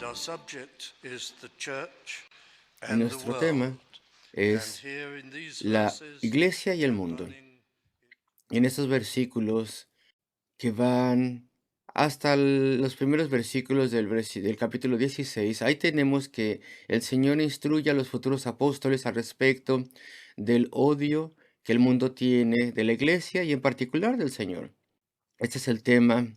our subject is the church Y and the nuestro tema world. And es here in these la verses, iglesia y el mundo. running Y en estos versículos que van hasta los primeros versículos del capítulo 16, ahí tenemos que el Señor instruye a los futuros apóstoles al respecto del odio que el mundo tiene de la iglesia y en particular del Señor. Este es el tema,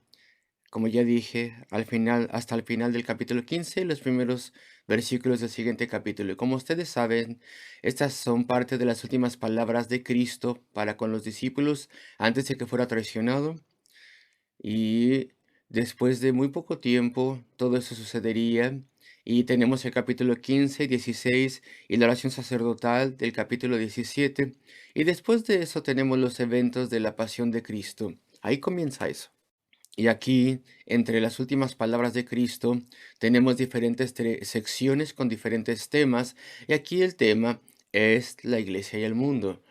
como ya dije, al final, hasta el final del capítulo 15 y los primeros versículos del siguiente capítulo. Y como ustedes saben, estas son parte de las últimas palabras de Cristo para con los discípulos antes de que fuera traicionado. Y después de muy poco tiempo, todo eso sucedería. Y tenemos el capítulo 15, 16 y la oración sacerdotal del capítulo 17. Y después de eso tenemos los eventos de la pasión de Cristo. Ahí comienza eso. Y aquí, entre las últimas palabras de Cristo, tenemos diferentes secciones con diferentes temas. Y aquí el tema es la iglesia y el mundo.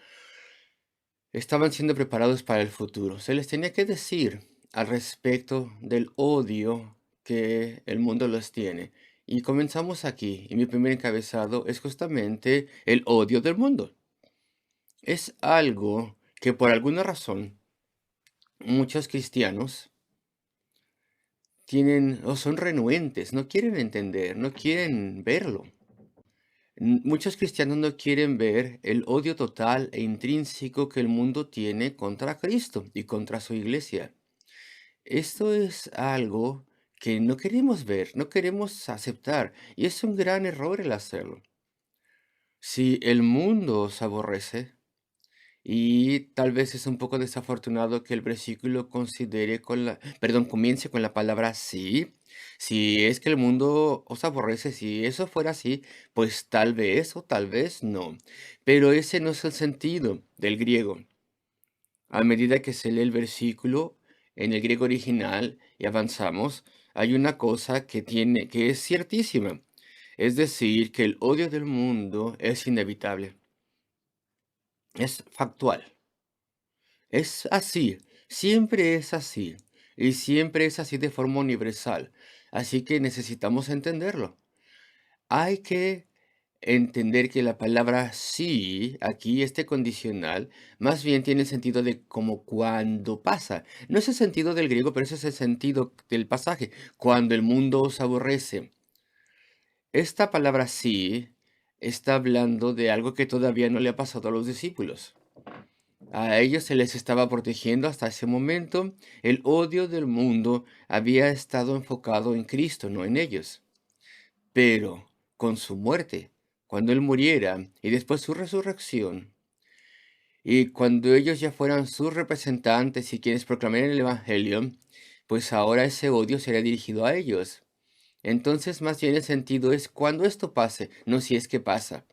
Estaban siendo preparados para el futuro. Se les tenía que decir al respecto del odio que el mundo los tiene. Y comenzamos aquí. Y mi primer encabezado es justamente el odio del mundo. Es algo que por alguna razón muchos cristianos tienen o son renuentes, no quieren entender, no quieren verlo. Muchos cristianos no quieren ver el odio total e intrínseco que el mundo tiene contra Cristo y contra su iglesia. Esto es algo que no queremos ver, no queremos aceptar, y es un gran error el hacerlo. Si el mundo os aborrece, y tal vez es un poco desafortunado que el versículo comience con la palabra sí. Si es que el mundo os aborrece, si eso fuera así, pues tal vez o tal vez no. Pero ese no es el sentido del griego. A medida que se lee el versículo en el griego original y avanzamos, hay una cosa que es ciertísima. Es decir, que el odio del mundo es inevitable. Es factual. Es así, siempre es así, y siempre es así de forma universal. Así que necesitamos entenderlo. Hay que entender que la palabra sí, aquí este condicional, más bien tiene el sentido de como cuando pasa. No es el sentido del griego, pero ese es el sentido del pasaje. Cuando el mundo os aborrece. Esta palabra sí está hablando de algo que todavía no le ha pasado a los discípulos. A ellos se les estaba protegiendo hasta ese momento. El odio del mundo había estado enfocado en Cristo, no en ellos. Pero con su muerte, cuando Él muriera y después su resurrección, y cuando ellos ya fueran sus representantes y quienes proclamaran el Evangelio, pues ahora ese odio será dirigido a ellos. Entonces, más bien el sentido es cuando esto pase, no si es que pasa.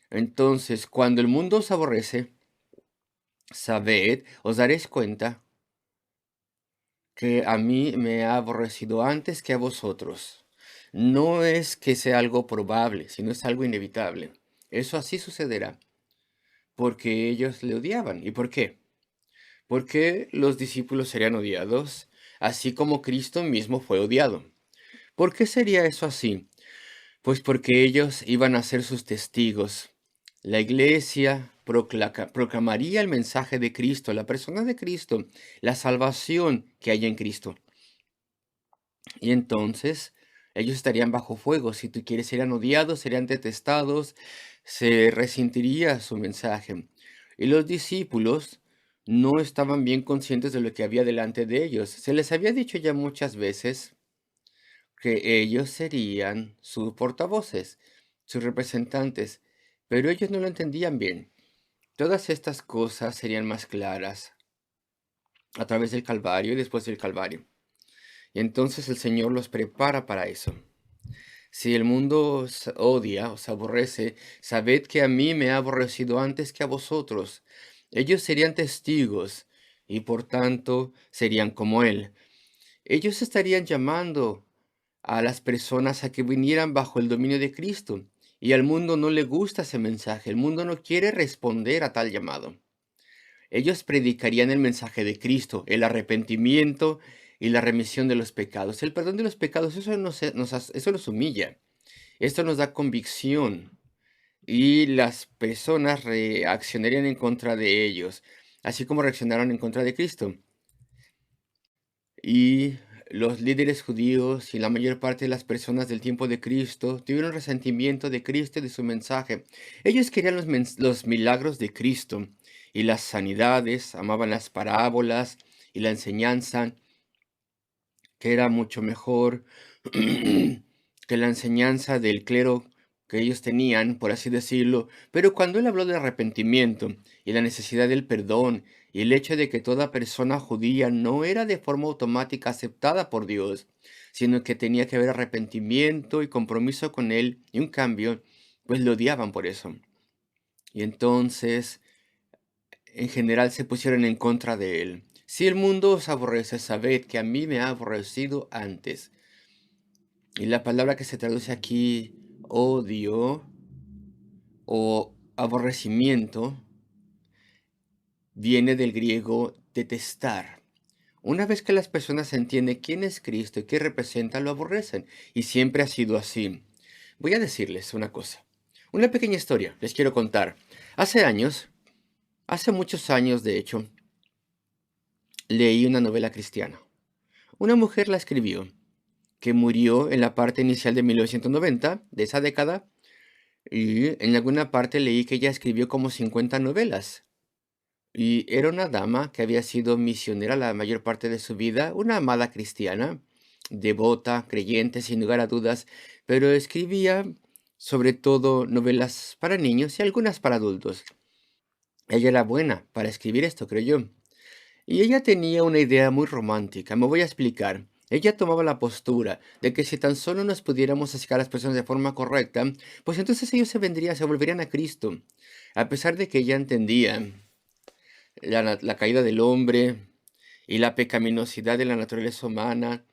Entonces, cuando el mundo os aborrece, sabed, os daréis cuenta que a mí me ha aborrecido antes que a vosotros. No es que sea algo probable, sino es algo inevitable. Eso así sucederá, porque ellos le odiaban. ¿Y por qué? Porque los discípulos serían odiados, así como Cristo mismo fue odiado. ¿Por qué sería eso así? Pues porque ellos iban a ser sus testigos. La iglesia proclamaría el mensaje de Cristo, la persona de Cristo, la salvación que hay en Cristo. Y entonces ellos estarían bajo fuego. Si tú quieres, serían odiados, serían detestados, se resentiría su mensaje. Y los discípulos no estaban bien conscientes de lo que había delante de ellos. Se les había dicho ya muchas veces que ellos serían sus portavoces, sus representantes, pero ellos no lo entendían bien. Todas estas cosas serían más claras a través del Calvario y después del Calvario. Y entonces el Señor los prepara para eso. Si el mundo os odia, os aborrece, sabed que a mí me ha aborrecido antes que a vosotros. Ellos serían testigos y por tanto serían como Él. Ellos estarían llamando a las personas a que vinieran bajo el dominio de Cristo. Y al mundo no le gusta ese mensaje. El mundo no quiere responder a tal llamado. Ellos predicarían el mensaje de Cristo, el arrepentimiento y la remisión de los pecados. El perdón de los pecados, eso nos humilla. Esto nos da convicción y las personas reaccionarían en contra de ellos, así como reaccionaron en contra de Cristo. Y los líderes judíos y la mayor parte de las personas del tiempo de Cristo tuvieron resentimiento de Cristo y de su mensaje. Ellos querían los milagros de Cristo y las sanidades, amaban las parábolas y la enseñanza, que era mucho mejor que la enseñanza del clero que ellos tenían, por así decirlo. Pero cuando él habló del arrepentimiento y la necesidad del perdón y el hecho de que toda persona judía no era de forma automática aceptada por Dios, sino que tenía que haber arrepentimiento y compromiso con él y un cambio, pues lo odiaban por eso. Y entonces, en general, se pusieron en contra de él. Si el mundo os aborrece, sabed que a mí me ha aborrecido antes. Y la palabra que se traduce aquí, odio o aborrecimiento, viene del griego detestar. Una vez que las personas entienden quién es Cristo y qué representa, lo aborrecen. Y siempre ha sido así. Voy a decirles una cosa. Una pequeña historia les quiero contar. Hace años, hace muchos años de hecho, leí una novela cristiana. Una mujer la escribió, que murió en la parte inicial de 1990, de esa década. Y en alguna parte leí que ella escribió como 50 novelas. Y era una dama que había sido misionera la mayor parte de su vida, una amada cristiana, devota, creyente, sin lugar a dudas, pero escribía sobre todo novelas para niños y algunas para adultos. Ella era buena para escribir esto, creo yo. Y ella tenía una idea muy romántica, me voy a explicar. Ella tomaba la postura de que si tan solo nos pudiéramos acercar a las personas de forma correcta, pues entonces ellos se volverían a Cristo. A pesar de que ella entendía la caída del hombre y la pecaminosidad de la naturaleza humana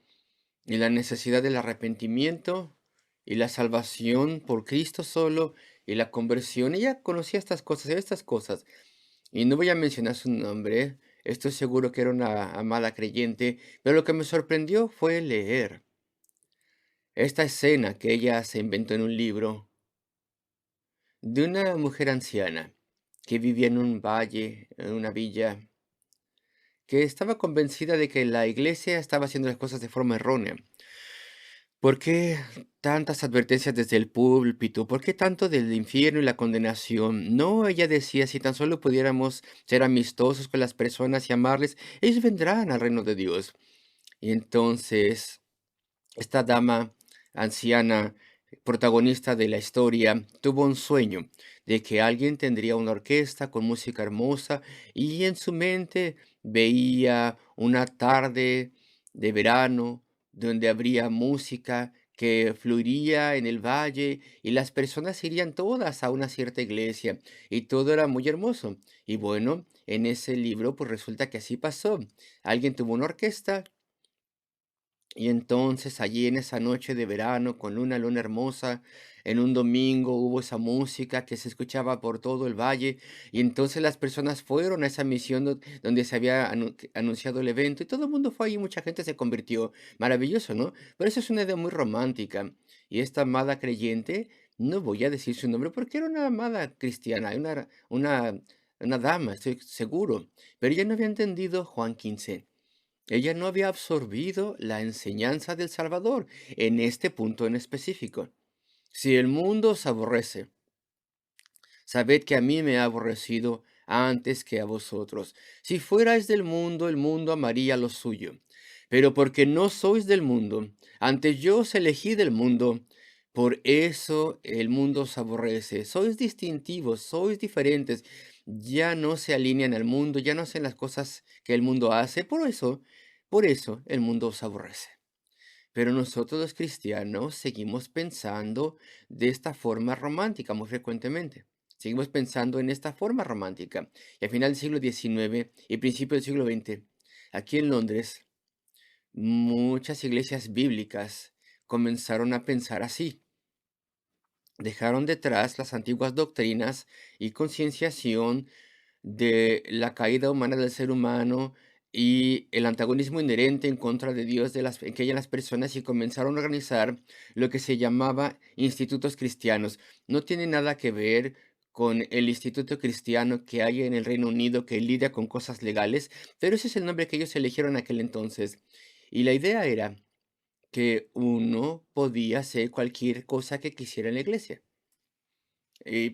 y la necesidad del arrepentimiento y la salvación por Cristo solo y la conversión, ella conocía estas cosas. Y no voy a mencionar su nombre, estoy seguro que era una amada creyente, pero lo que me sorprendió fue leer esta escena que ella se inventó en un libro de una mujer anciana que vivía en un valle, en una villa, que estaba convencida de que la iglesia estaba haciendo las cosas de forma errónea. ¿Por qué tantas advertencias desde el púlpito? ¿Por qué tanto del infierno y la condenación? No, ella decía, si tan solo pudiéramos ser amistosos con las personas y amarles, ellos vendrán al reino de Dios. Y entonces, esta dama anciana, protagonista de la historia, tuvo un sueño de que alguien tendría una orquesta con música hermosa y en su mente veía una tarde de verano donde habría música que fluiría en el valle y las personas irían todas a una cierta iglesia y todo era muy hermoso. Y bueno, en ese libro pues resulta que así pasó. Alguien tuvo una orquesta y entonces allí en esa noche de verano, con una luna hermosa, en un domingo hubo esa música que se escuchaba por todo el valle, y entonces las personas fueron a esa misión donde se había anunciado el evento, y todo el mundo fue ahí, mucha gente se convirtió. Maravilloso, ¿no? Pero eso es una idea muy romántica. Y esta amada creyente, no voy a decir su nombre porque era una amada cristiana, una dama, estoy seguro, pero ella no había entendido Juan 15. Ella no había absorbido la enseñanza del Salvador en este punto en específico. Si el mundo os aborrece, sabed que a mí me ha aborrecido antes que a vosotros. Si fuerais del mundo, el mundo amaría lo suyo. Pero porque no sois del mundo, antes yo os elegí del mundo, por eso el mundo os aborrece. Sois distintivos, sois diferentes. Ya no se alinean al mundo, ya no hacen las cosas que el mundo hace. Por eso el mundo os aborrece. Pero nosotros los cristianos seguimos pensando de esta forma romántica muy frecuentemente. Seguimos pensando en esta forma romántica. Y al final del siglo XIX y principio del siglo XX, aquí en Londres, muchas iglesias bíblicas comenzaron a pensar así. Dejaron detrás las antiguas doctrinas y concienciación de la caída humana del ser humano y el antagonismo inherente en contra de Dios en que hay en las personas y comenzaron a organizar lo que se llamaba institutos cristianos. No tiene nada que ver con el instituto cristiano que hay en el Reino Unido que lidia con cosas legales, pero ese es el nombre que ellos eligieron en aquel entonces. Y la idea era que uno podía hacer cualquier cosa que quisiera en la iglesia.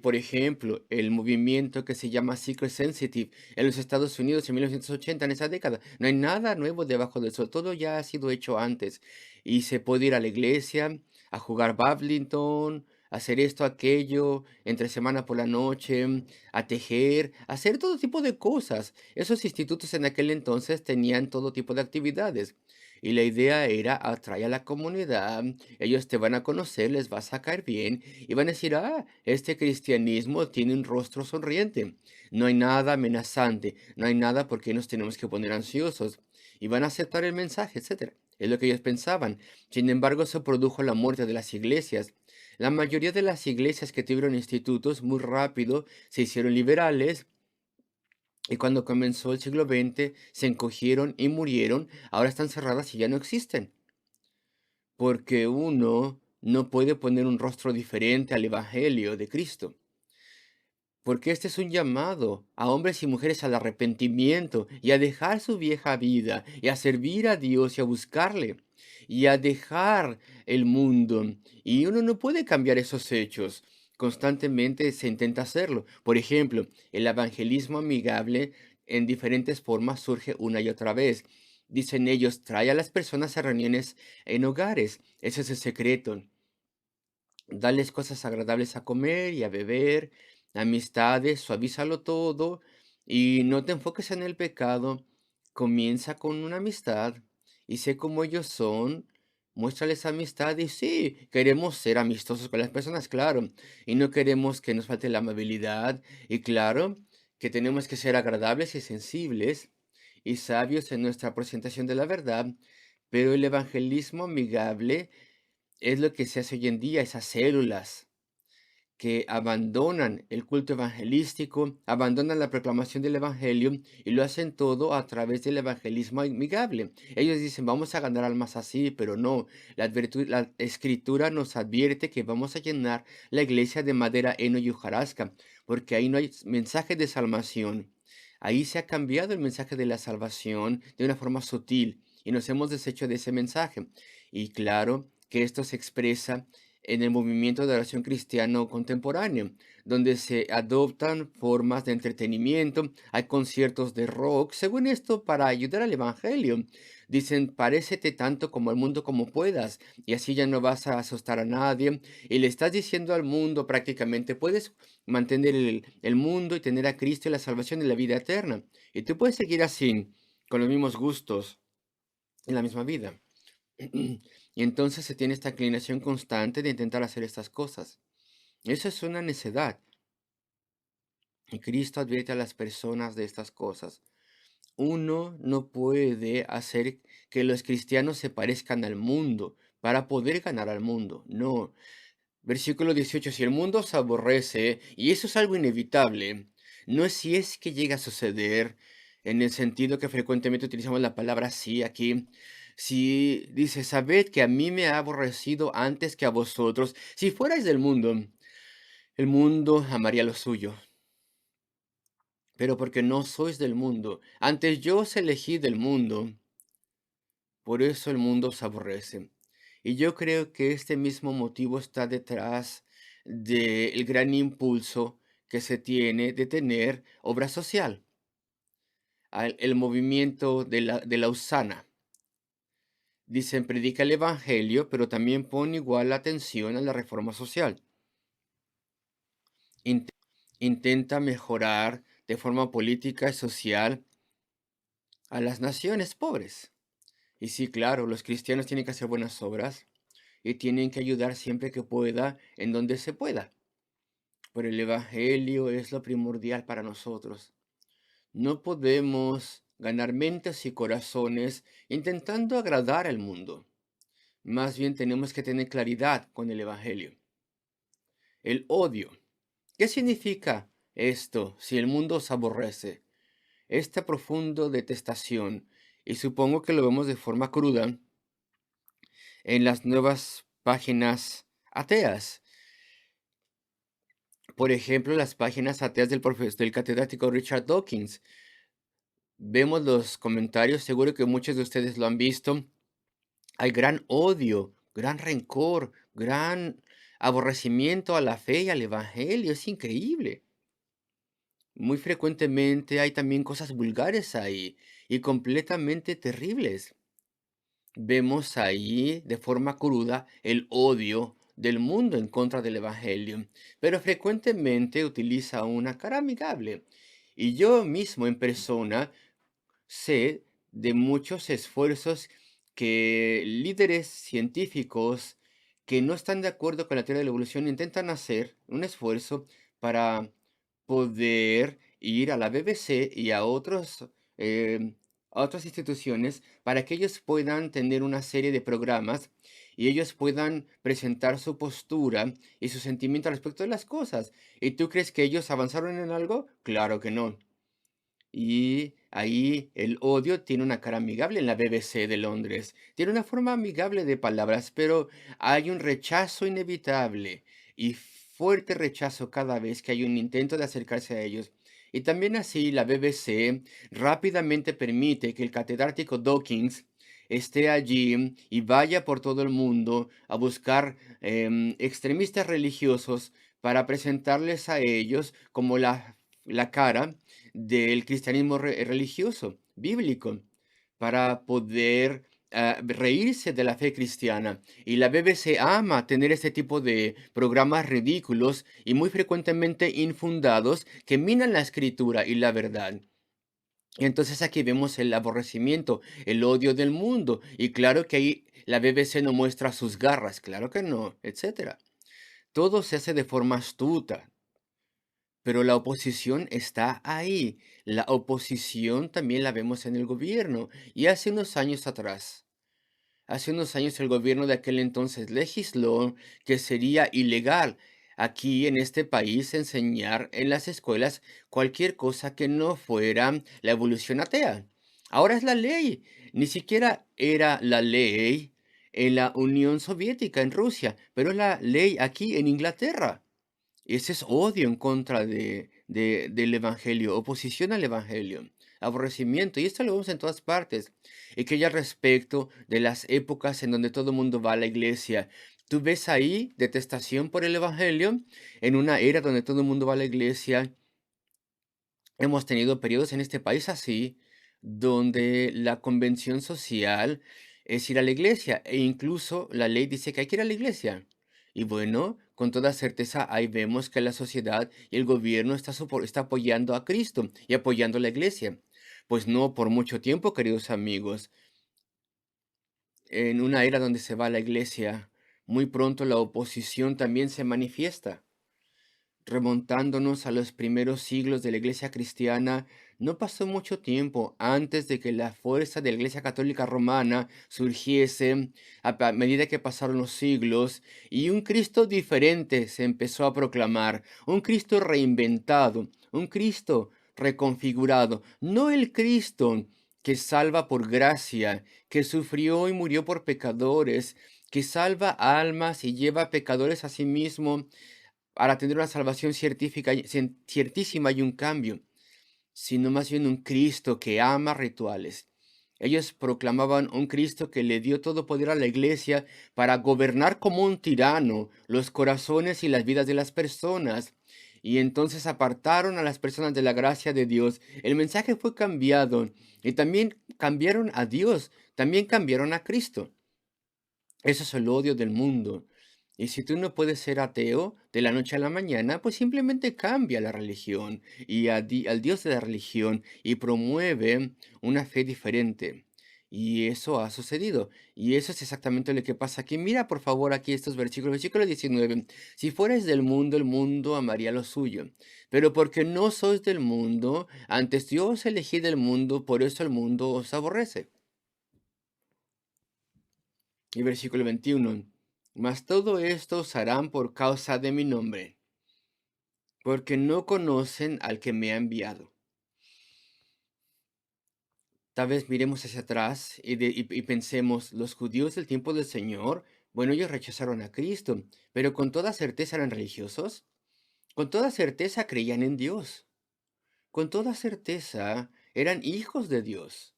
Por ejemplo, el movimiento que se llama Secret Sensitive en los Estados Unidos en 1980, en esa década. No hay nada nuevo debajo del sol, todo ya ha sido hecho antes. Y se puede ir a la iglesia, a jugar badminton, hacer esto, aquello, entre semana por la noche, a tejer, hacer todo tipo de cosas. Esos institutos en aquel entonces tenían todo tipo de actividades. Y la idea era atraer a la comunidad, ellos te van a conocer, les vas a caer bien y van a decir, ah, este cristianismo tiene un rostro sonriente. No hay nada amenazante, no hay nada por qué nos tenemos que poner ansiosos. Y van a aceptar el mensaje, etcétera. Es lo que ellos pensaban. Sin embargo, se produjo la muerte de las iglesias. La mayoría de las iglesias que tuvieron institutos muy rápido se hicieron liberales y cuando comenzó el siglo XX se encogieron y murieron. Ahora están cerradas y ya no existen. Porque uno no puede poner un rostro diferente al Evangelio de Cristo. Porque este es un llamado a hombres y mujeres al arrepentimiento y a dejar su vieja vida y a servir a Dios y a buscarle y a dejar el mundo. Y uno no puede cambiar esos hechos. Constantemente se intenta hacerlo. Por ejemplo, el evangelismo amigable en diferentes formas surge una y otra vez. Dicen ellos, trae a las personas a reuniones en hogares. Ese es el secreto. Dales cosas agradables a comer y a beber, amistades, suavízalo todo y no te enfoques en el pecado. Comienza con una amistad y sé cómo ellos son. Muéstrales amistad y sí, queremos ser amistosos con las personas, claro, y no queremos que nos falte la amabilidad y claro que tenemos que ser agradables y sensibles y sabios en nuestra presentación de la verdad, pero el evangelismo amigable es lo que se hace hoy en día, esas células que abandonan el culto evangelístico, abandonan la proclamación del evangelio y lo hacen todo a través del evangelismo amigable. Ellos dicen, vamos a ganar almas así, pero no. La escritura nos advierte que vamos a llenar la iglesia de madera, heno y hojarasca, porque ahí no hay mensaje de salvación. Ahí se ha cambiado el mensaje de la salvación de una forma sutil y nos hemos deshecho de ese mensaje. Y claro que esto se expresa en el movimiento de oración cristiano contemporáneo, donde se adoptan formas de entretenimiento, hay conciertos de rock, según esto, para ayudar al evangelio. Dicen, parécete tanto como al mundo como puedas, y así ya no vas a asustar a nadie, y le estás diciendo al mundo prácticamente, puedes mantener el mundo y tener a Cristo y la salvación y la vida eterna, y tú puedes seguir así, con los mismos gustos, en la misma vida. Y entonces se tiene esta inclinación constante de intentar hacer estas cosas. Eso es una necedad. Y Cristo advierte a las personas de estas cosas. Uno no puede hacer que los cristianos se parezcan al mundo para poder ganar al mundo. No. Versículo 18. Si el mundo se aborrece, y eso es algo inevitable, no es si es que llega a suceder, en el sentido que frecuentemente utilizamos la palabra sí aquí. Si dice, sabed que a mí me ha aborrecido antes que a vosotros. Si fuerais del mundo, el mundo amaría lo suyo. Pero porque no sois del mundo, antes yo os elegí del mundo, por eso el mundo os aborrece. Y yo creo que este mismo motivo está detrás del gran impulso que se tiene de tener obra social, el movimiento de la Osana. Dicen, predica el evangelio, pero también pone igual atención a la reforma social. Int- Intenta mejorar de forma política y social a las naciones pobres. Y sí, claro, los cristianos tienen que hacer buenas obras y tienen que ayudar siempre que pueda, en donde se pueda. Pero el evangelio es lo primordial para nosotros. No podemos ganar mentes y corazones intentando agradar al mundo. Más bien tenemos que tener claridad con el evangelio. El odio. ¿Qué significa esto si el mundo os aborrece? esta profunda detestación, y supongo que lo vemos de forma cruda en las nuevas páginas ateas. Por ejemplo, las páginas ateas del catedrático Richard Dawkins. Vemos los comentarios, seguro que muchos de ustedes lo han visto. Hay gran odio, gran rencor, gran aborrecimiento a la fe y al evangelio. Es increíble. Muy frecuentemente hay también cosas vulgares ahí y completamente terribles. Vemos ahí de forma cruda el odio del mundo en contra del evangelio, pero frecuentemente utiliza una cara amigable. Y yo mismo en persona sé de muchos esfuerzos que líderes científicos que no están de acuerdo con la teoría de la evolución intentan hacer un esfuerzo para poder ir a la BBC y a otras instituciones para que ellos puedan tener una serie de programas y ellos puedan presentar su postura y su sentimiento respecto de las cosas. ¿Y tú crees que ellos avanzaron en algo? Claro que no. Y ahí el odio tiene una cara amigable en la BBC de Londres. Tiene una forma amigable de palabras, pero hay un rechazo inevitable y fuerte rechazo cada vez que hay un intento de acercarse a ellos. Y también así la BBC rápidamente permite que el catedrático Dawkins esté allí y vaya por todo el mundo a buscar extremistas religiosos para presentarles a ellos como la cara del cristianismo religioso, bíblico, para poder reírse de la fe cristiana. Y la BBC ama tener este tipo de programas ridículos y muy frecuentemente infundados que minan la escritura y la verdad. Y entonces aquí vemos el aborrecimiento, el odio del mundo. Y claro que ahí la BBC no muestra sus garras, claro que no, etcétera. Todo se hace de forma astuta, pero la oposición está ahí. La oposición también la vemos en el gobierno. Y hace unos años el gobierno de aquel entonces legisló que sería ilegal aquí en este país enseñar en las escuelas cualquier cosa que no fuera la evolución atea. Ahora es la ley. Ni siquiera era la ley en la Unión Soviética, en Rusia, pero es la ley aquí en Inglaterra. Ese es odio en contra del evangelio, oposición al evangelio, aborrecimiento. Y esto lo vemos en todas partes. Y que ya respecto de las épocas en donde todo el mundo va a la iglesia. Tú ves ahí detestación por el evangelio. En una era donde todo el mundo va a la iglesia, hemos tenido periodos en este país así, donde la convención social es ir a la iglesia, e incluso la ley dice que hay que ir a la iglesia. Y bueno, con toda certeza ahí vemos que la sociedad y el gobierno está apoyando a Cristo y apoyando a la iglesia. Pues no por mucho tiempo, queridos amigos. En una era donde se va a la iglesia, muy pronto la oposición también se manifiesta. Remontándonos a los primeros siglos de la Iglesia cristiana, no pasó mucho tiempo antes de que la fuerza de la Iglesia Católica Romana surgiese a medida que pasaron los siglos y un Cristo diferente se empezó a proclamar, un Cristo reinventado, un Cristo reconfigurado, no el Cristo que salva por gracia, que sufrió y murió por pecadores, que salva almas y lleva pecadores a sí mismo para tener una salvación ciertísima y un cambio, sino más bien un Cristo que ama rituales. Ellos proclamaban un Cristo que le dio todo poder a la iglesia para gobernar como un tirano los corazones y las vidas de las personas. Y entonces apartaron a las personas de la gracia de Dios. El mensaje fue cambiado y también cambiaron a Dios, también cambiaron a Cristo. Eso es el odio del mundo. Y si tú no puedes ser ateo de la noche a la mañana, pues simplemente cambia la religión y al Dios de la religión y promueve una fe diferente. Y eso ha sucedido. Y eso es exactamente lo que pasa aquí. Mira por favor aquí estos versículos. Versículo 19. Si fueres del mundo, el mundo amaría lo suyo. Pero porque no sois del mundo, antes yo os elegí del mundo, por eso el mundo os aborrece. Y versículo 21. Mas todo esto os harán por causa de mi nombre, porque no conocen al que me ha enviado. Tal vez miremos hacia atrás y pensemos, los judíos del tiempo del Señor, bueno, ellos rechazaron a Cristo, pero con toda certeza eran religiosos, con toda certeza creían en Dios, con toda certeza eran hijos de Dios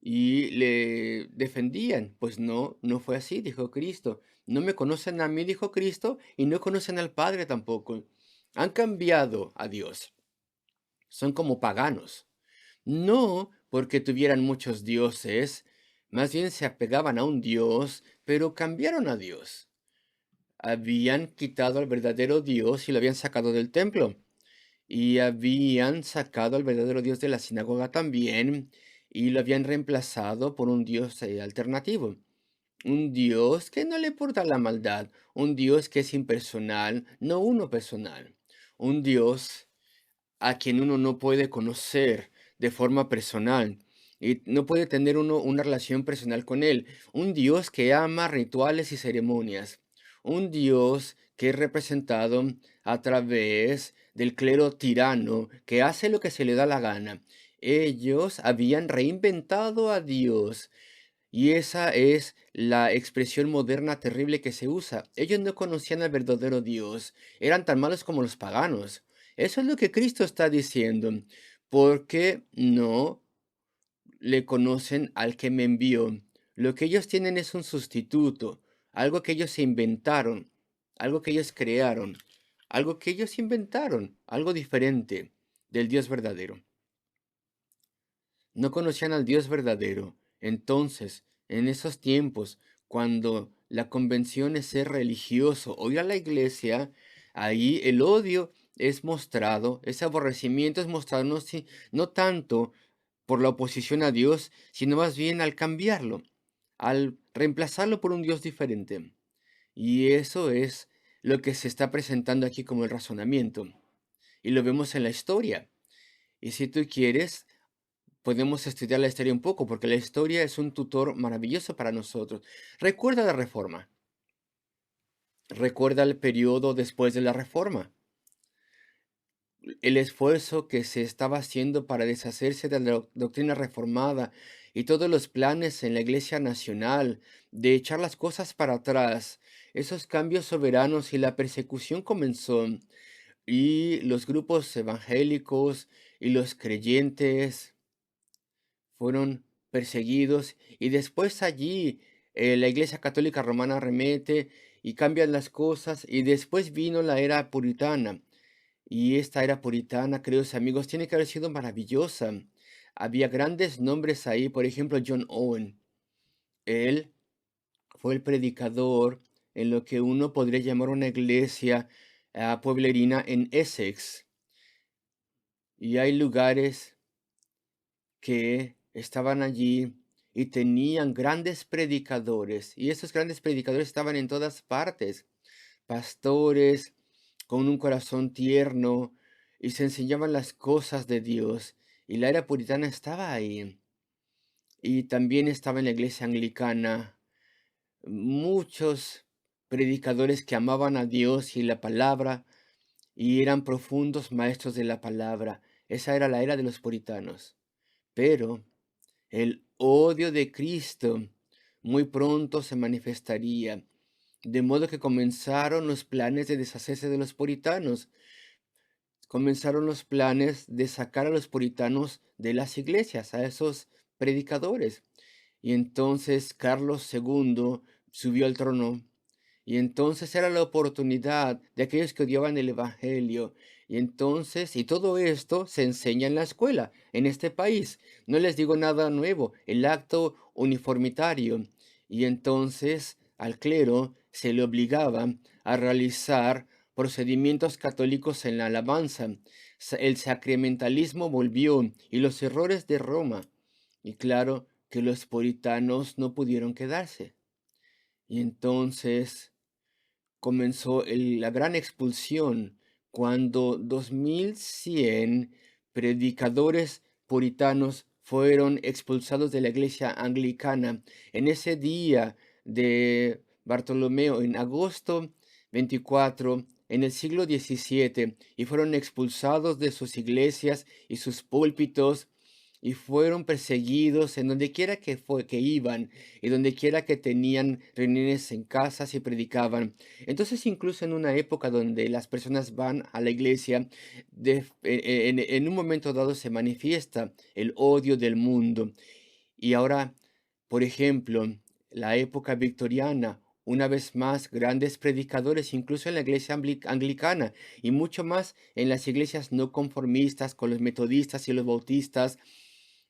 y le defendían. Pues no, no fue así, dijo Cristo. No me conocen a mí, dijo Cristo, y no conocen al Padre tampoco. Han cambiado a Dios, son como paganos. No porque tuvieran muchos dioses, más bien se apegaban a un Dios, pero cambiaron a Dios. Habían quitado al verdadero Dios y lo habían sacado del templo. Y habían sacado al verdadero Dios de la sinagoga también, y lo habían reemplazado por un Dios alternativo. Un Dios que no le importa la maldad, un Dios que es impersonal, no uno personal. Un Dios a quien uno no puede conocer de forma personal y no puede tener uno una relación personal con él. Un Dios que ama rituales y ceremonias. Un Dios que es representado a través del clero tirano que hace lo que se le da la gana. Ellos habían reinventado a Dios y esa es la expresión moderna terrible que se usa. Ellos no conocían al verdadero Dios, eran tan malos como los paganos. Eso es lo que Cristo está diciendo, porque no le conocen al que me envió. Lo que ellos tienen es un sustituto, algo que ellos se inventaron, algo que ellos crearon, algo que ellos inventaron, algo diferente del Dios verdadero. No conocían al Dios verdadero. Entonces, en esos tiempos, cuando la convención es ser religioso o ir a la iglesia, ahí el odio es mostrado, ese aborrecimiento es mostrado no, no tanto por la oposición a Dios, sino más bien al cambiarlo, al reemplazarlo por un Dios diferente. Y eso es lo que se está presentando aquí como el razonamiento. Y lo vemos en la historia. Y si tú quieres, podemos estudiar la historia un poco, porque la historia es un tutor maravilloso para nosotros. Recuerda la Reforma. Recuerda el periodo después de la Reforma. El esfuerzo que se estaba haciendo para deshacerse de la doctrina reformada y todos los planes en la Iglesia Nacional de echar las cosas para atrás. Esos cambios soberanos y la persecución comenzó. Y los grupos evangélicos y los creyentes fueron perseguidos y después allí la Iglesia Católica Romana remete y cambian las cosas y después vino la era puritana y esta era puritana, queridos amigos, tiene que haber sido maravillosa. Había grandes nombres ahí, por ejemplo, John Owen. Él fue el predicador en lo que uno podría llamar una iglesia pueblerina en Essex. Y hay lugares que estaban allí y tenían grandes predicadores, y esos grandes predicadores estaban en todas partes, pastores con un corazón tierno, y se enseñaban las cosas de Dios, y la era puritana estaba ahí, y también estaba en la iglesia anglicana, muchos predicadores que amaban a Dios y la palabra, y eran profundos maestros de la palabra. Esa era la era de los puritanos. Pero el odio de Cristo muy pronto se manifestaría, de modo que comenzaron los planes de deshacerse de los puritanos, comenzaron los planes de sacar a los puritanos de las iglesias, a esos predicadores. Y entonces Carlos II subió al trono y entonces era la oportunidad de aquellos que odiaban el Evangelio. Y entonces, y todo esto se enseña en la escuela, en este país. No les digo nada nuevo, el acto uniformitario. Y entonces al clero se le obligaba a realizar procedimientos católicos en la alabanza. El sacramentalismo volvió y los errores de Roma. Y claro que los puritanos no pudieron quedarse. Y entonces comenzó la gran expulsión cuando 2100 predicadores puritanos fueron expulsados de la iglesia anglicana en ese día de Bartolomeo, en agosto 24, en el siglo XVII, y fueron expulsados de sus iglesias y sus púlpitos, y fueron perseguidos en donde quiera que iban y donde quiera que tenían reuniones en casas y predicaban. Entonces, incluso en una época donde las personas van a la iglesia, en un momento dado se manifiesta el odio del mundo. Y ahora, por ejemplo, la época victoriana, una vez más, grandes predicadores, incluso en la iglesia anglicana y mucho más en las iglesias no conformistas, con los metodistas y los bautistas,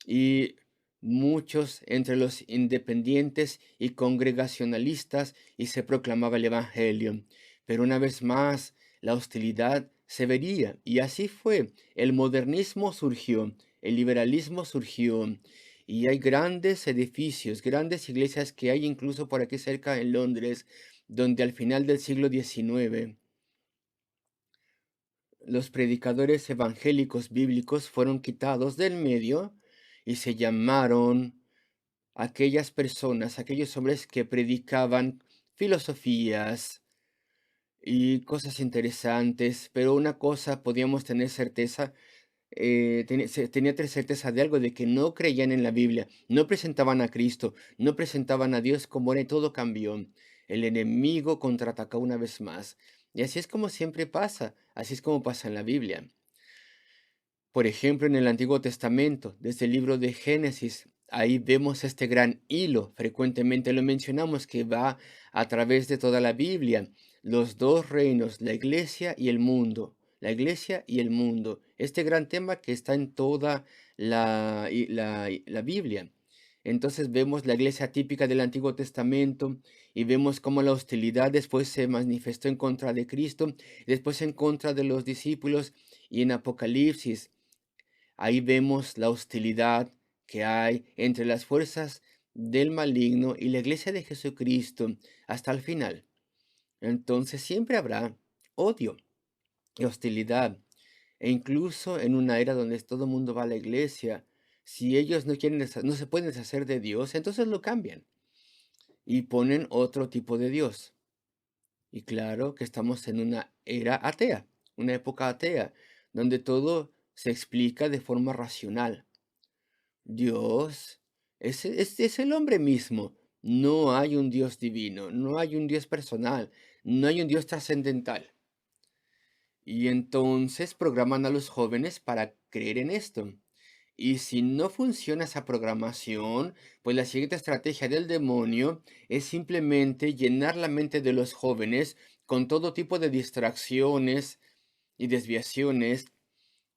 y muchos entre los independientes y congregacionalistas, y se proclamaba el Evangelio. Pero una vez más, la hostilidad se vería, y así fue. El modernismo surgió, el liberalismo surgió, y hay grandes edificios, grandes iglesias que hay incluso por aquí cerca en Londres, donde al final del siglo XIX los predicadores evangélicos bíblicos fueron quitados del medio y se llamaron aquellas personas, aquellos hombres que predicaban filosofías y cosas interesantes, pero una cosa podíamos tener certeza, tenía certeza de algo, de que no creían en la Biblia, no presentaban a Cristo, no presentaban a Dios como era, y todo cambió. El enemigo contraatacó una vez más. Y así es como siempre pasa, así es como pasa en la Biblia. Por ejemplo, en el Antiguo Testamento, desde el libro de Génesis, ahí vemos este gran hilo, frecuentemente lo mencionamos, que va a través de toda la Biblia, los dos reinos, la iglesia y el mundo, la iglesia y el mundo, este gran tema que está en toda la Biblia. Entonces vemos la iglesia típica del Antiguo Testamento y vemos cómo la hostilidad después se manifestó en contra de Cristo, después en contra de los discípulos, y en Apocalipsis ahí vemos la hostilidad que hay entre las fuerzas del maligno y la iglesia de Jesucristo hasta el final. Entonces siempre habrá odio y hostilidad. E incluso en una era donde todo el mundo va a la iglesia, si ellos no quieren, no se pueden deshacer de Dios, entonces lo cambian y ponen otro tipo de Dios. Y claro que estamos en una era atea, una época atea, donde todo se explica de forma racional. Dios es el hombre mismo. No hay un Dios divino, no hay un Dios personal, no hay un Dios trascendental. Y entonces programan a los jóvenes para creer en esto. Y si no funciona esa programación, pues la siguiente estrategia del demonio es simplemente llenar la mente de los jóvenes con todo tipo de distracciones y desviaciones.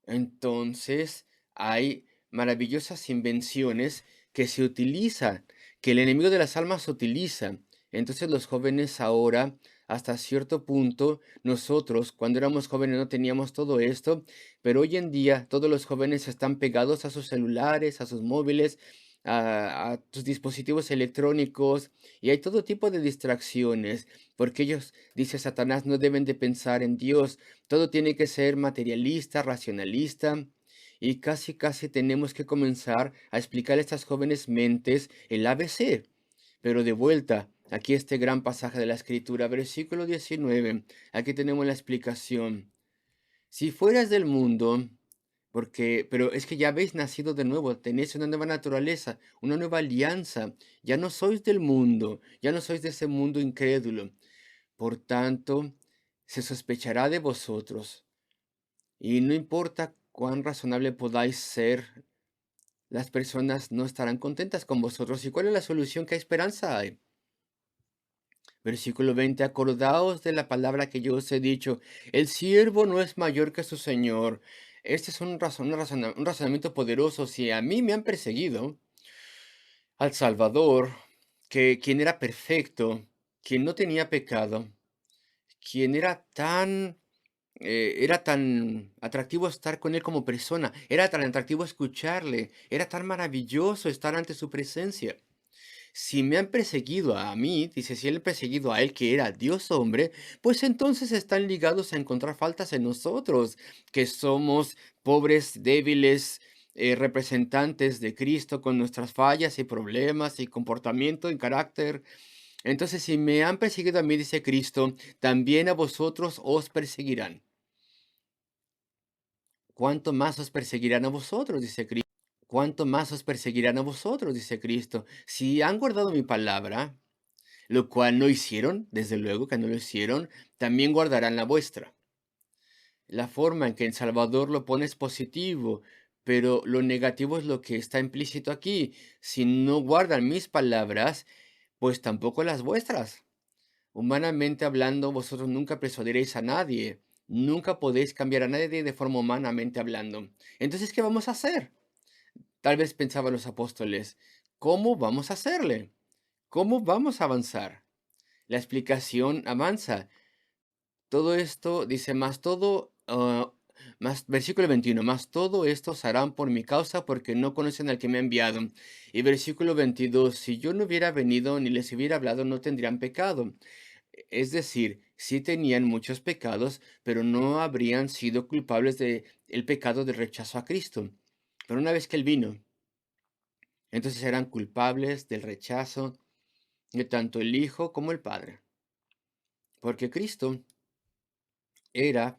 Entonces, hay maravillosas invenciones que se utilizan, que el enemigo de las almas utiliza. Entonces, los jóvenes ahora, hasta cierto punto, nosotros cuando éramos jóvenes no teníamos todo esto, pero hoy en día todos los jóvenes están pegados a sus celulares, a sus móviles, a sus dispositivos electrónicos, y hay todo tipo de distracciones, porque ellos, dice Satanás, no deben de pensar en Dios. Todo tiene que ser materialista, racionalista, y casi casi tenemos que comenzar a explicar a estas jóvenes mentes el ABC. Pero de vuelta, aquí este gran pasaje de la Escritura, versículo 19, aquí tenemos la explicación. Si fueras del mundo, pero es que ya habéis nacido de nuevo, tenéis una nueva naturaleza, una nueva alianza, ya no sois del mundo, ya no sois de ese mundo incrédulo. Por tanto, se sospechará de vosotros. Y no importa cuán razonable podáis ser, las personas no estarán contentas con vosotros. ¿Y cuál es la solución? ¿Qué esperanza hay? Versículo 20. Acordaos de la palabra que yo os he dicho. El siervo no es mayor que su señor. Este es un razonamiento poderoso. Si a mí me han perseguido, al Salvador, quien era perfecto, quien no tenía pecado, quien era tan atractivo estar con él como persona, era tan atractivo escucharle, era tan maravilloso estar ante su presencia. Si me han perseguido a mí, dice, si él ha perseguido a él que era Dios hombre, pues entonces están ligados a encontrar faltas en nosotros, que somos pobres, débiles, representantes de Cristo con nuestras fallas y problemas y comportamiento y carácter. Entonces, si me han perseguido a mí, dice Cristo, también a vosotros os perseguirán. ¿Cuánto más os perseguirán a vosotros? Dice Cristo. ¿cuánto más os perseguirán a vosotros? Dice Cristo. Si han guardado mi palabra, lo cual no hicieron, desde luego que no lo hicieron, también guardarán la vuestra. La forma en que El Salvador lo pone es positivo, pero lo negativo es lo que está implícito aquí. Si no guardan mis palabras, pues tampoco las vuestras. Humanamente hablando, vosotros nunca persuadiréis a nadie, nunca podéis cambiar a nadie de forma humanamente hablando. Entonces, ¿qué vamos a hacer? Tal vez pensaban los apóstoles, ¿cómo vamos a hacerle? ¿Cómo vamos a avanzar? La explicación avanza. Todo esto, dice, versículo 21, más todo esto se harán por mi causa porque no conocen al que me ha enviado. Y versículo 22, si yo no hubiera venido ni les hubiera hablado, no tendrían pecado. Es decir, sí tenían muchos pecados, pero no habrían sido culpables de el pecado de rechazo a Cristo. Pero una vez que Él vino, entonces eran culpables del rechazo de tanto el Hijo como el Padre. Porque Cristo era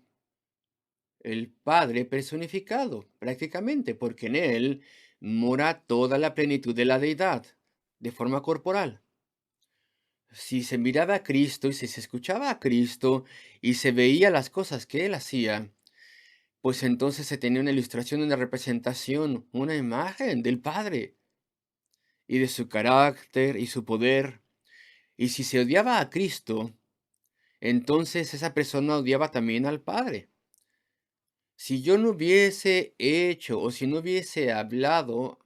el Padre personificado, prácticamente, porque en Él mora toda la plenitud de la deidad, de forma corporal. Si se miraba a Cristo y si se escuchaba a Cristo y se veía las cosas que Él hacía, pues entonces se tenía una ilustración, una representación, una imagen del Padre y de su carácter y su poder. Y si se odiaba a Cristo, entonces esa persona odiaba también al Padre. Si yo no hubiese hecho o si no hubiese hablado,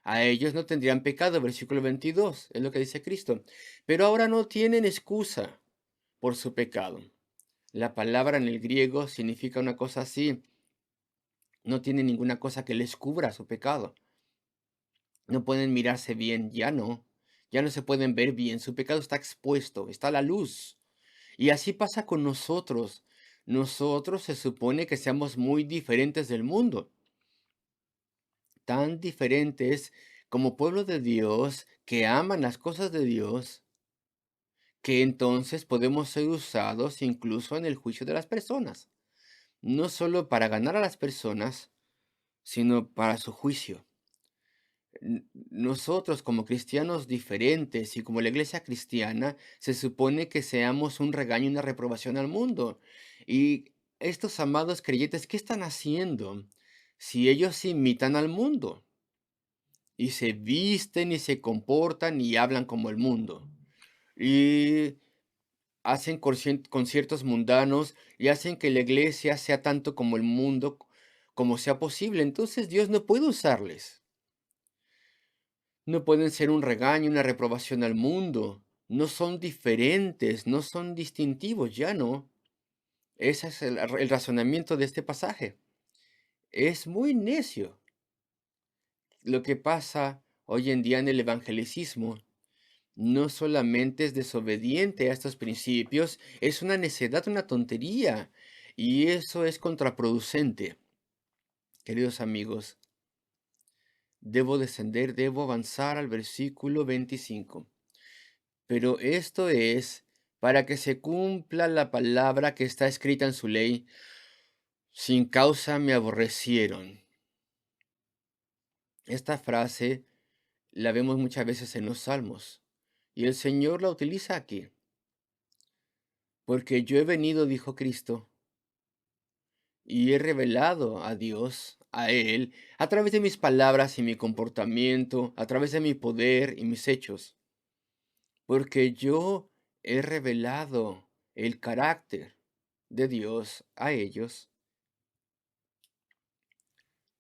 a ellos no tendrían pecado, versículo 22, es lo que dice Cristo. Pero ahora no tienen excusa por su pecado. La palabra en el griego significa una cosa así, no tienen ninguna cosa que les cubra su pecado. No pueden mirarse bien, ya no se pueden ver bien, su pecado está expuesto, está a la luz. Y así pasa con nosotros. Nosotros se supone que seamos muy diferentes del mundo, tan diferentes como pueblo de Dios, que aman las cosas de Dios, que entonces podemos ser usados incluso en el juicio de las personas, no solo para ganar a las personas, sino para su juicio. Nosotros como cristianos diferentes y como la iglesia cristiana, se supone que seamos un regaño y una reprobación al mundo. Y estos amados creyentes, ¿qué están haciendo si ellos imitan al mundo y se visten y se comportan y hablan como el mundo? Y hacen conciertos mundanos y hacen que la iglesia sea tanto como el mundo como sea posible. Entonces Dios no puede usarles. No pueden ser un regaño, una reprobación al mundo. No son diferentes, no son distintivos, ya no. Ese es el razonamiento de este pasaje. Es muy necio. Lo que pasa hoy en día en el evangelicismo no solamente es desobediente a estos principios, es una necedad, una tontería. Y eso es contraproducente. Queridos amigos, debo avanzar al versículo 25. Pero esto es para que se cumpla la palabra que está escrita en su ley, sin causa me aborrecieron. Esta frase la vemos muchas veces en los Salmos y el Señor la utiliza aquí. Porque yo he venido, dijo Cristo, y he revelado a Dios, a Él, a través de mis palabras y mi comportamiento, a través de mi poder y mis hechos. Porque yo he revelado el carácter de Dios a ellos,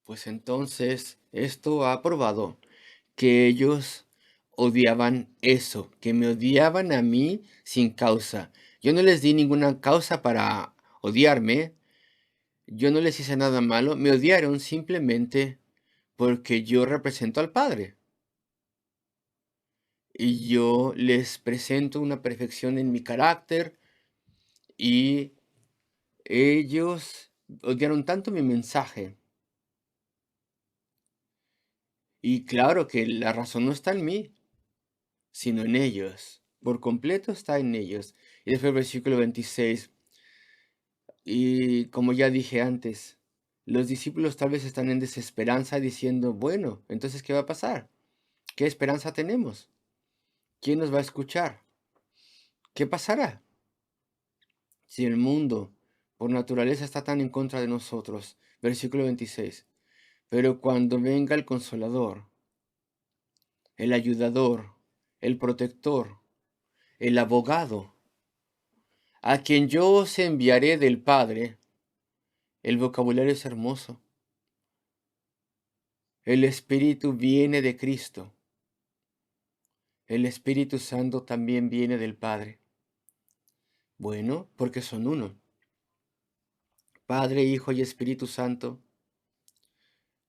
pues entonces esto ha probado que ellos odiaban eso, que me odiaban a mí sin causa. Yo no les di ninguna causa para odiarme, yo no les hice nada malo, me odiaron simplemente porque yo represento al Padre. Y yo les presento una perfección en mi carácter y ellos odiaron tanto mi mensaje. Y claro que la razón no está en mí, sino en ellos. Por completo está en ellos. Y después el versículo 26. Y como ya dije antes, Los discípulos tal vez están en desesperanza diciendo, bueno, entonces, ¿qué va a pasar? ¿Qué esperanza tenemos? ¿Quién nos va a escuchar? ¿Qué pasará si el mundo por naturaleza está tan en contra de nosotros? Versículo 26. Pero cuando venga el Consolador, el ayudador, el protector, el abogado, a quien yo os enviaré del Padre, el vocabulario es hermoso. El Espíritu viene de Cristo. El Espíritu Santo también viene del Padre. Bueno, porque son uno. Padre, Hijo y Espíritu Santo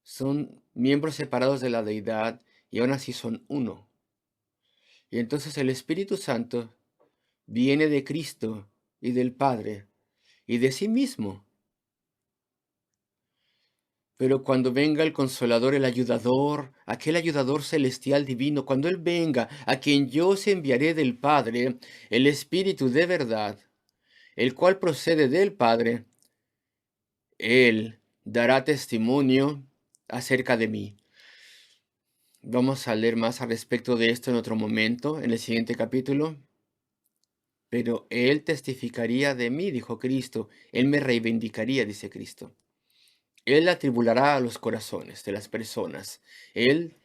son miembros separados de la deidad y aún así son uno. Y entonces el Espíritu Santo viene de Cristo y del Padre y de sí mismo. Pero cuando venga el Consolador, el ayudador, aquel ayudador celestial divino, cuando Él venga, a quien yo os enviaré del Padre, el Espíritu de verdad, el cual procede del Padre, Él dará testimonio acerca de mí. Vamos a leer más al respecto de esto en otro momento, en el siguiente capítulo. Pero Él testificaría de mí, dijo Cristo. Él me reivindicaría, dice Cristo. Él atribulará a los corazones de las personas. Él,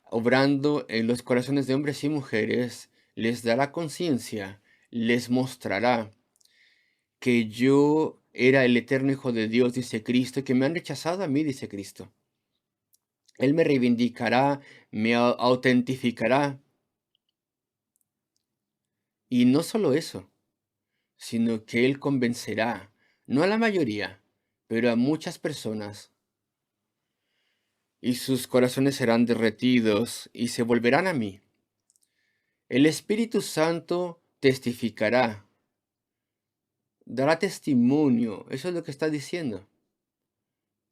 obrando en los corazones de hombres y mujeres, les dará conciencia, les mostrará que yo era el eterno Hijo de Dios, dice Cristo, y que me han rechazado a mí, dice Cristo. Él me reivindicará, me autentificará. Y no solo eso, sino que Él convencerá, no a la mayoría, pero a muchas personas, y sus corazones serán derretidos y se volverán a mí. El Espíritu Santo testificará, dará testimonio, eso es lo que está diciendo.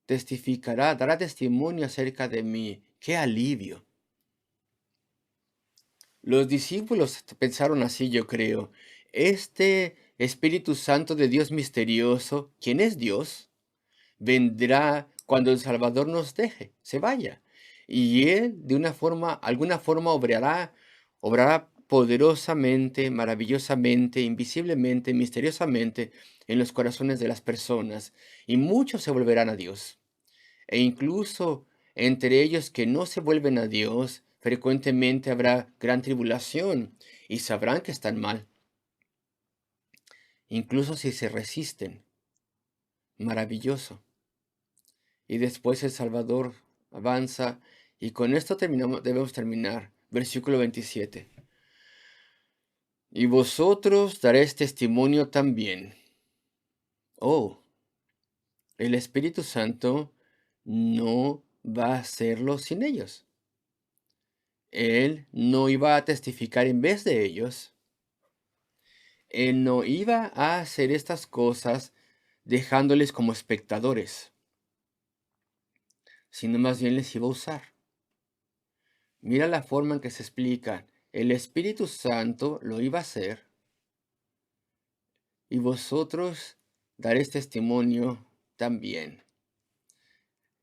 Testificará, dará testimonio acerca de mí. ¡Qué alivio! Los discípulos pensaron así, yo creo. Este Espíritu Santo de Dios misterioso, ¿quién es Dios? Vendrá cuando el Salvador nos deje, se vaya. Y Él, de una forma, alguna forma, obrará poderosamente, maravillosamente, invisiblemente, misteriosamente en los corazones de las personas. Y muchos se volverán a Dios. E incluso entre ellos que no se vuelven a Dios, frecuentemente habrá gran tribulación y sabrán que están mal. Incluso si se resisten. Maravilloso. Y después el Salvador avanza. Y con esto debemos terminar. Versículo 27. Y vosotros daréis testimonio también. Oh, el Espíritu Santo no va a hacerlo sin ellos. Él no iba a testificar en vez de ellos. Él no iba a hacer estas cosas dejándoles como espectadores, sino más bien les iba a usar. Mira la forma en que se explica. El Espíritu Santo lo iba a hacer y vosotros daréis testimonio también.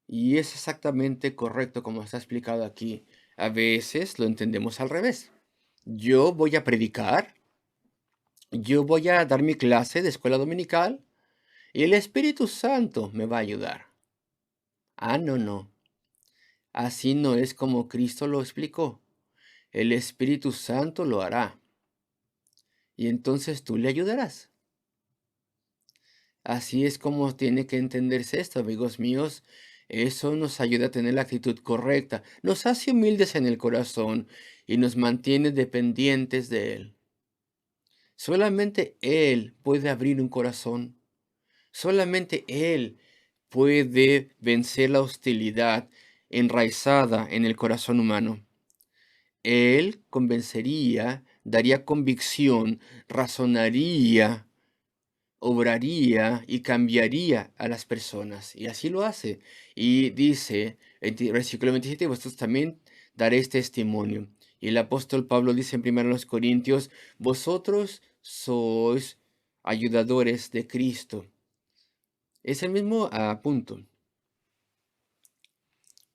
Y es exactamente correcto como está explicado aquí. A veces lo entendemos al revés. Yo voy a predicar, yo voy a dar mi clase de escuela dominical y el Espíritu Santo me va a ayudar. Ah, no, no. Así no es como Cristo lo explicó. El Espíritu Santo lo hará. Y entonces tú le ayudarás. Así es como tiene que entenderse esto, amigos míos. Eso nos ayuda a tener la actitud correcta, nos hace humildes en el corazón y nos mantiene dependientes de Él. Solamente Él puede abrir un corazón. Solamente Él puede vencer la hostilidad enraizada en el corazón humano. Él convencería, daría convicción, razonaría, obraría y cambiaría a las personas. Y así lo hace. Y dice, versículo 27, vosotros también daréis testimonio. Y el apóstol Pablo dice en 1 Corintios, vosotros sois ayudadores de Cristo. Es el mismo punto.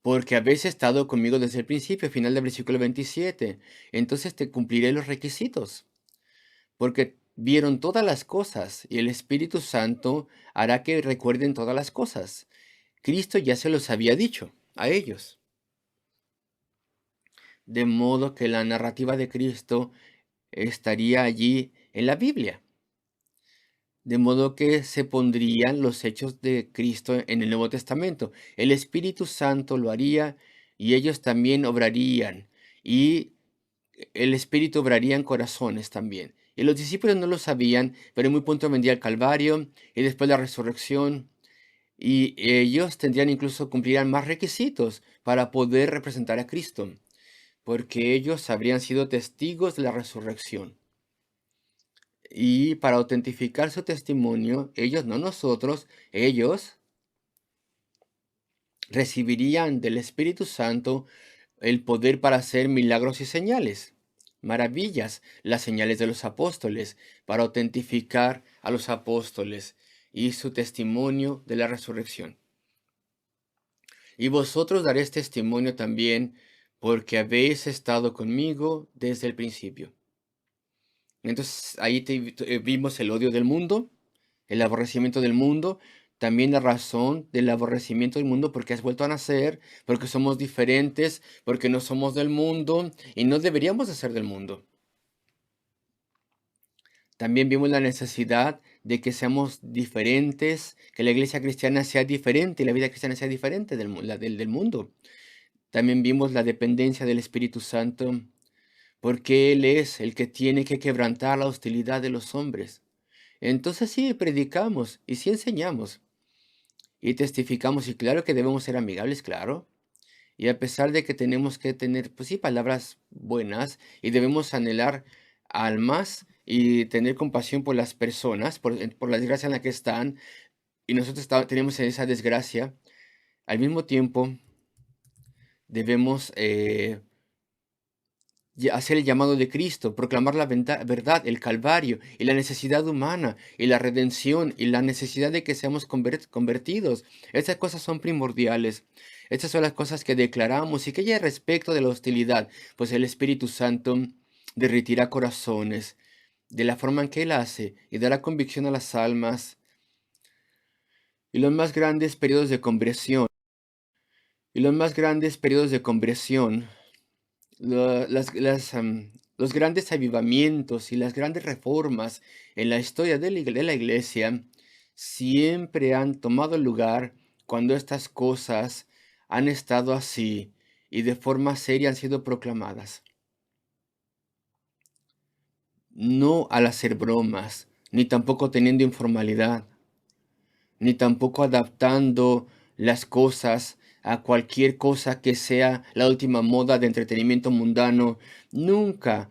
Porque habéis estado conmigo desde el principio, final del versículo 27. Entonces te cumpliré los requisitos. Porque vieron todas las cosas y el Espíritu Santo hará que recuerden todas las cosas. Cristo ya se los había dicho a ellos. De modo que la narrativa de Cristo estaría allí en la Biblia. De modo que se pondrían los hechos de Cristo en el Nuevo Testamento. El Espíritu Santo lo haría y ellos también obrarían. Y el Espíritu obraría en corazones también. Y los discípulos no lo sabían, pero en muy pronto vendría el Calvario y después la resurrección. Y ellos tendrían incluso, cumplirían más requisitos para poder representar a Cristo, porque ellos habrían sido testigos de la resurrección. Y para autentificar su testimonio, ellos, no nosotros, ellos recibirían del Espíritu Santo el poder para hacer milagros y señales, maravillas, las señales de los apóstoles, para autentificar a los apóstoles y su testimonio de la resurrección. Y vosotros daréis testimonio también, porque habéis estado conmigo desde el principio. Entonces ahí vimos el odio del mundo, el aborrecimiento del mundo, también la razón del aborrecimiento del mundo, porque has vuelto a nacer, porque somos diferentes, porque no somos del mundo y no deberíamos de ser del mundo. También vimos la necesidad de que seamos diferentes, que la iglesia cristiana sea diferente y la vida cristiana sea diferente del mundo. También vimos la dependencia del Espíritu Santo, porque Él es el que tiene que quebrantar la hostilidad de los hombres. Entonces sí, predicamos y sí enseñamos y testificamos y claro que debemos ser amigables, claro. Y a pesar de que tenemos que tener, pues sí, palabras buenas y debemos anhelar almas y tener compasión por las personas, por la desgracia en la que están, y nosotros tenemos esa desgracia, al mismo tiempo debemos hacer el llamado de Cristo, proclamar la verdad, el Calvario y la necesidad humana y la redención y la necesidad de que seamos convertidos. Estas cosas son primordiales. Estas son las cosas que declaramos y que ya respecto de la hostilidad, pues el Espíritu Santo derritirá corazones de la forma en que Él hace y dará convicción a las almas y los más grandes periodos de conversión. Y los más grandes periodos de conversión los grandes avivamientos y las grandes reformas en la historia de la iglesia siempre han tomado lugar cuando estas cosas han estado así y de forma seria han sido proclamadas. No al hacer bromas, ni tampoco teniendo informalidad, ni tampoco adaptando las cosas a cualquier cosa que sea la última moda de entretenimiento mundano. Nunca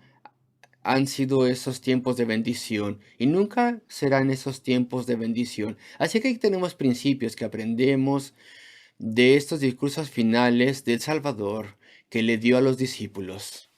han sido esos tiempos de bendición y nunca serán esos tiempos de bendición. Así que aquí tenemos principios que aprendemos de estos discursos finales del Salvador que le dio a los discípulos.